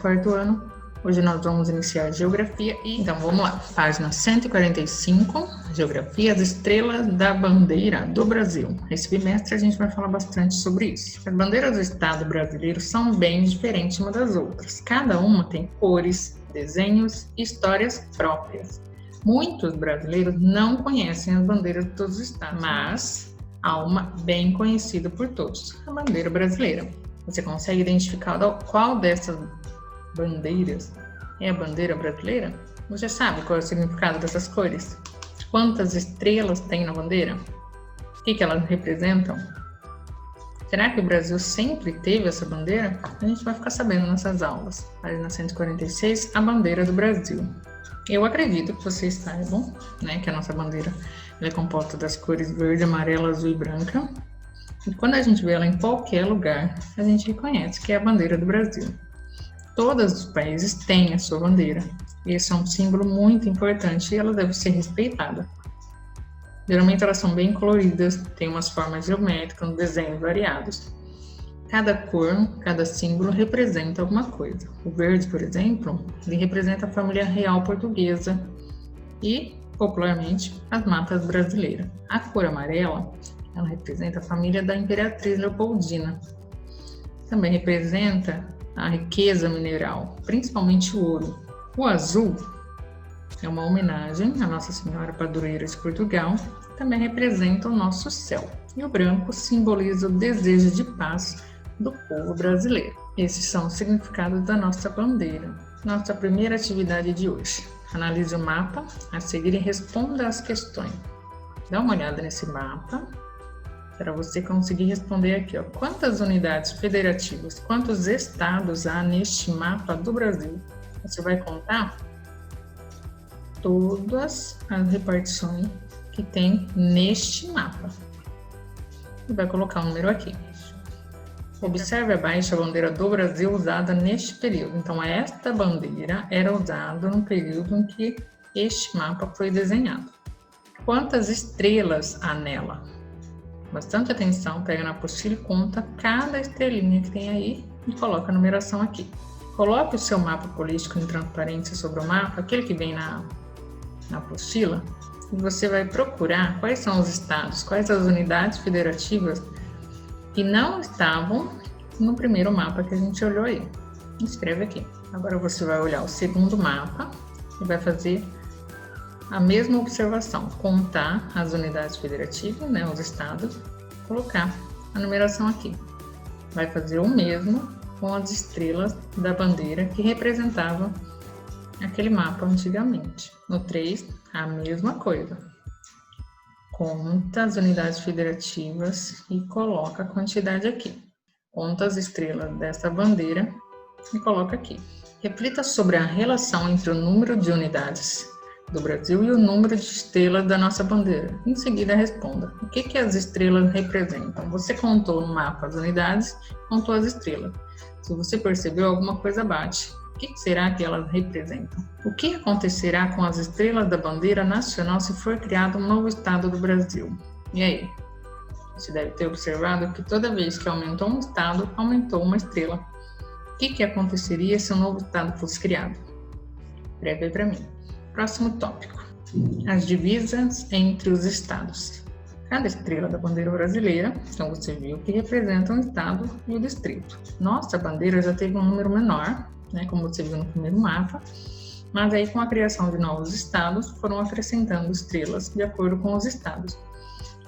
quarto ano. Hoje nós vamos iniciar Geografia então vamos lá. Página 145, Geografia, as estrelas da bandeira do Brasil. Esse bimestre a gente vai falar bastante sobre isso. As bandeiras do Estado brasileiro são bem diferentes umas das outras. Cada uma tem cores, desenhos e histórias próprias. Muitos brasileiros não conhecem as bandeiras de todos os estados, mas há uma bem conhecida por todos, a bandeira brasileira. Você consegue identificar qual dessas bandeiras é a bandeira brasileira? Você sabe qual é o significado dessas cores? Quantas estrelas tem na bandeira? O que elas representam? Será que o Brasil sempre teve essa bandeira? A gente vai ficar sabendo nessas aulas. Página 146, a bandeira do Brasil. Eu acredito que vocês saibam, que a nossa bandeira é composta das cores verde, amarela, azul e branca. E quando a gente vê ela em qualquer lugar, a gente reconhece que é a bandeira do Brasil. Todos os países têm a sua bandeira. Esse é um símbolo muito importante e ela deve ser respeitada. Geralmente elas são bem coloridas, têm umas formas geométricas, desenhos variados. Cada cor, cada símbolo representa alguma coisa. O verde, por exemplo, ele representa a família real portuguesa e, popularmente, as matas brasileiras. A cor amarela, ela representa a família da Imperatriz Leopoldina. Também representa a riqueza mineral, principalmente o ouro. O azul é uma homenagem à Nossa Senhora Padroeira de Portugal, também representa o nosso céu. E o branco simboliza o desejo de paz do povo brasileiro. Esses são os significados da nossa bandeira. Nossa primeira atividade de hoje. Analise o mapa, a seguir e responda às questões. Dá uma olhada nesse mapa para você conseguir responder aqui. Quantas unidades federativas, quantos estados há neste mapa do Brasil? Você vai contar todas as repartições que tem neste mapa e vai colocar um número aqui. Observe abaixo a bandeira do Brasil usada neste período. Então, esta bandeira era usada no período em que este mapa foi desenhado. Quantas estrelas há nela? Bastante atenção, pega na apostila e conta cada estrelinha que tem aí e coloca a numeração aqui. Coloque o seu mapa político em transparência sobre o mapa, aquele que vem na apostila, e você vai procurar quais são os estados, quais as unidades federativas que não estavam no primeiro mapa que a gente olhou aí. Escreve aqui. Agora você vai olhar o segundo mapa e vai fazer a mesma observação, contar as unidades federativas, os estados, colocar a numeração aqui. Vai fazer o mesmo com as estrelas da bandeira que representavam aquele mapa antigamente. No 3, a mesma coisa. Conta as unidades federativas e coloca a quantidade aqui. Conta as estrelas dessa bandeira e coloca aqui. Reflita sobre a relação entre o número de unidades do Brasil e o número de estrelas da nossa bandeira. Em seguida, responda. O que as estrelas representam? Você contou no mapa as unidades, contou as estrelas. Se você percebeu, alguma coisa bate. O que será que elas representam? O que acontecerá com as estrelas da bandeira nacional se for criado um novo estado do Brasil? E aí? Você deve ter observado que toda vez que aumentou um estado, aumentou uma estrela. O que aconteceria se um novo estado fosse criado? Escreve aí para mim. Próximo tópico. As divisas entre os estados. Cada estrela da bandeira brasileira, então você viu que representa um estado e o distrito. Nossa bandeira já teve um número menor, como você viu no primeiro mapa, mas aí com a criação de novos estados foram acrescentando estrelas de acordo com os estados.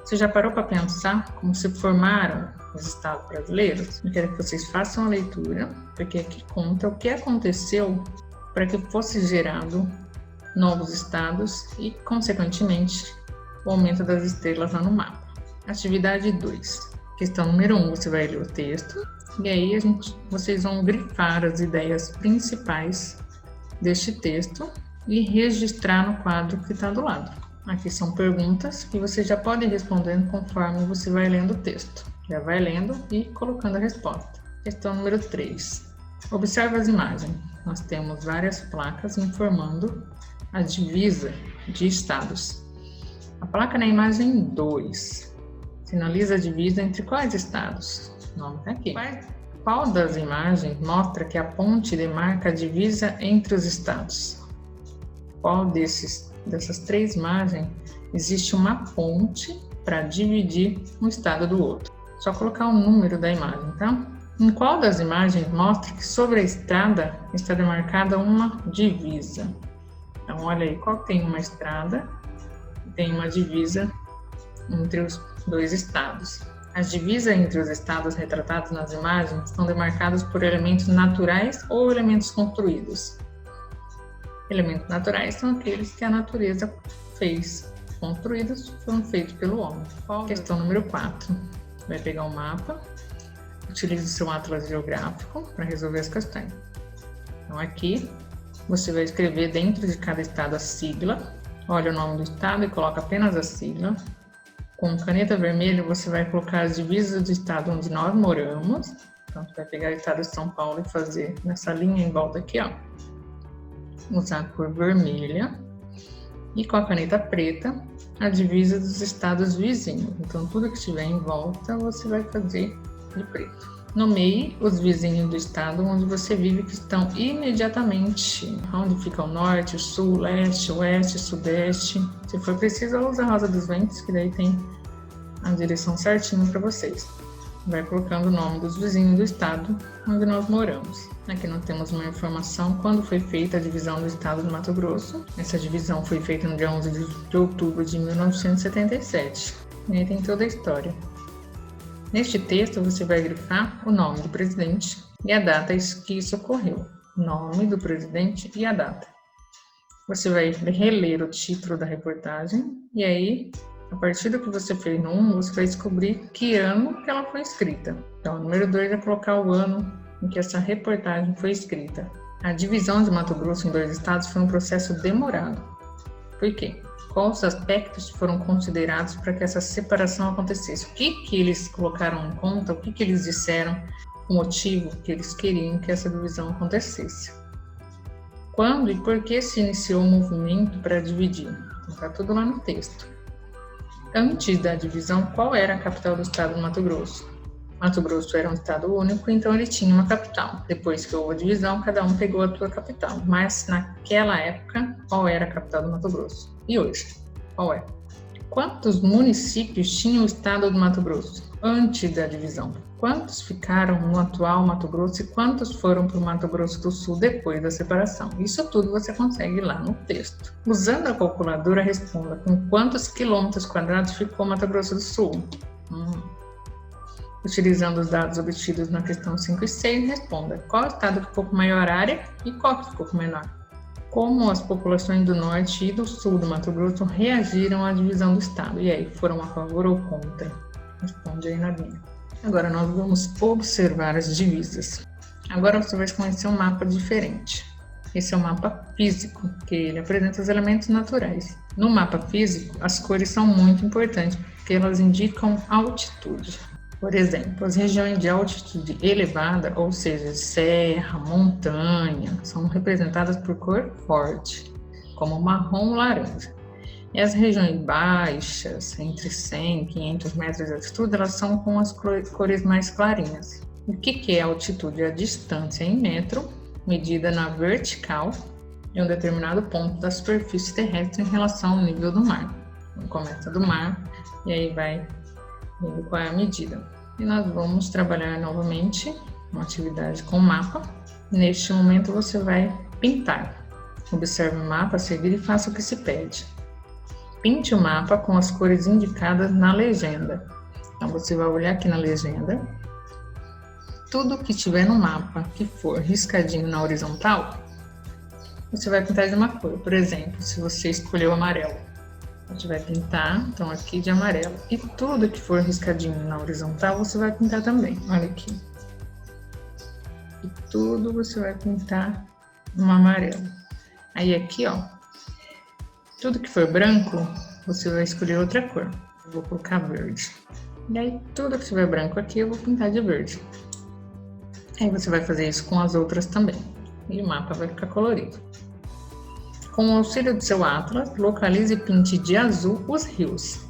Você já parou para pensar como se formaram os estados brasileiros? Eu quero que vocês façam a leitura, porque aqui conta o que aconteceu para que fosse gerado novos estados e, consequentemente, o aumento das estrelas lá no mapa. Atividade 2. Questão número 1, você vai ler o texto e aí vocês vão grifar as ideias principais deste texto e registrar no quadro que está do lado. Aqui são perguntas que você já pode ir respondendo conforme você vai lendo o texto. Já vai lendo e colocando a resposta. Questão número 3. Observe as imagens. Nós temos várias placas informando a divisa de estados. A placa na imagem 2 sinaliza a divisa entre quais estados? O nome está aqui. Qual das imagens mostra que a ponte demarca a divisa entre os estados? Qual dessas 3 imagens existe uma ponte para dividir um estado do outro? Só colocar o número da imagem, tá? Em qual das imagens mostra que sobre a estrada está demarcada uma divisa? Então, olha aí, qual tem uma estrada e tem uma divisa entre os 2 estados. As divisas entre os estados retratados nas imagens estão demarcadas por elementos naturais ou elementos construídos. Elementos naturais são aqueles que a natureza fez. Construídos foram feitos pelo homem. Questão número 4. Vai pegar um mapa, utilize o seu atlas geográfico para resolver as questões. Então aqui você vai escrever dentro de cada estado a sigla. Olha o nome do estado e coloca apenas a sigla. Com caneta vermelha, você vai colocar as divisas do estado onde nós moramos. Então, você vai pegar o estado de São Paulo e fazer nessa linha em volta aqui, ó. Usar a cor vermelha. E com a caneta preta, a divisa dos estados vizinhos. Então, tudo que estiver em volta, você vai fazer de preto. Nomeie os vizinhos do estado onde você vive que estão imediatamente. Onde fica o norte, o sul, o leste, o oeste, o sudeste. Se for preciso, usa a rosa dos ventos, que daí tem a direção certinha para vocês. Vai colocando o nome dos vizinhos do estado onde nós moramos. Aqui nós temos uma informação quando foi feita a divisão do estado do Mato Grosso. Essa divisão foi feita no dia 11 de outubro de 1977. E aí tem toda a história. Neste texto, você vai grifar o nome do presidente e a data que isso ocorreu. Nome do presidente e a data. Você vai reler o título da reportagem e aí, a partir do que você fez no 1, você vai descobrir que ano que ela foi escrita. Então, o número 2 é colocar o ano em que essa reportagem foi escrita. A divisão de Mato Grosso em 2 estados foi um processo demorado. Por quê? Quais os aspectos foram considerados para que essa separação acontecesse? O que eles colocaram em conta? O que eles disseram? O motivo que eles queriam que essa divisão acontecesse? Quando e por que se iniciou o movimento para dividir? Está tudo lá no texto. Antes da divisão, qual era a capital do estado do Mato Grosso? Mato Grosso era um estado único, então ele tinha uma capital. Depois que houve a divisão, cada um pegou a sua capital. Mas naquela época, qual era a capital do Mato Grosso? E hoje, qual é? Quantos municípios tinha o estado do Mato Grosso antes da divisão? Quantos ficaram no atual Mato Grosso e quantos foram para o Mato Grosso do Sul depois da separação? Isso tudo você consegue lá no texto. Usando a calculadora, responda com quantos quilômetros quadrados ficou Mato Grosso do Sul? Utilizando os dados obtidos na questão 5 e 6, responda qual estado ficou com maior área e qual que ficou com menor. Como as populações do norte e do sul do Mato Grosso reagiram à divisão do estado? E aí, foram a favor ou contra? Responde aí na linha. Agora nós vamos observar as divisas. Agora você vai conhecer um mapa diferente. Esse é um mapa físico, que ele apresenta os elementos naturais. No mapa físico, as cores são muito importantes, porque elas indicam altitude. Por exemplo, as regiões de altitude elevada, ou seja, serra, montanha, são representadas por cor forte, como marrom ou laranja. E as regiões baixas, entre 100 e 500 metros de altitude, elas são com as cores mais clarinhas. O que é altitude? É a distância em metro, medida na vertical, de um determinado ponto da superfície terrestre em relação ao nível do mar. Então, começa do mar e aí vai vendo qual é a medida. E nós vamos trabalhar novamente uma atividade com o mapa. Neste momento você vai pintar. Observe o mapa a seguir e faça o que se pede. Pinte o mapa com as cores indicadas na legenda. Então você vai olhar aqui na legenda. Tudo que tiver no mapa que for riscadinho na horizontal, você vai pintar de uma cor. Por exemplo, se você escolheu amarelo, a gente vai pintar, então, aqui de amarelo. E tudo que for riscadinho na horizontal, você vai pintar também. Olha aqui. E tudo você vai pintar no amarelo. Aí aqui, ó. Tudo que for branco, você vai escolher outra cor. Eu vou colocar verde. E aí, tudo que tiver branco aqui, eu vou pintar de verde. Aí você vai fazer isso com as outras também. E o mapa vai ficar colorido. Com o auxílio do seu atlas, localize e pinte de azul os rios.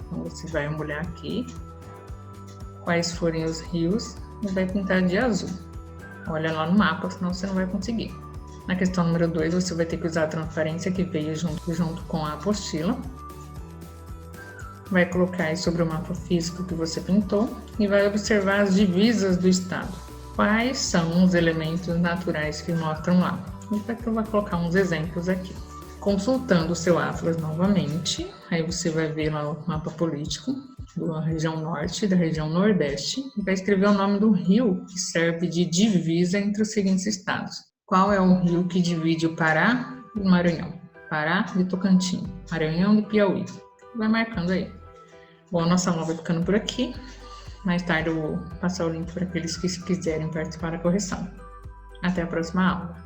Então, você vai olhar aqui quais forem os rios e vai pintar de azul. Olha lá no mapa, senão você não vai conseguir. Na questão número 2, você vai ter que usar a transparência que veio junto com a apostila. Vai colocar aí sobre o mapa físico que você pintou e vai observar as divisas do estado. Quais são os elementos naturais que mostram lá? Então, eu vou colocar uns exemplos aqui. Consultando o seu atlas novamente, aí você vai ver lá o mapa político da região norte e da região nordeste e vai escrever o nome do rio que serve de divisa entre os seguintes estados. Qual é o rio que divide o Pará e o Maranhão? Pará e Tocantins, Maranhão e Piauí. Vai marcando aí. Bom, a nossa aula vai ficando por aqui. Mais tarde eu vou passar o link para aqueles que quiserem participar da correção. Até a próxima aula.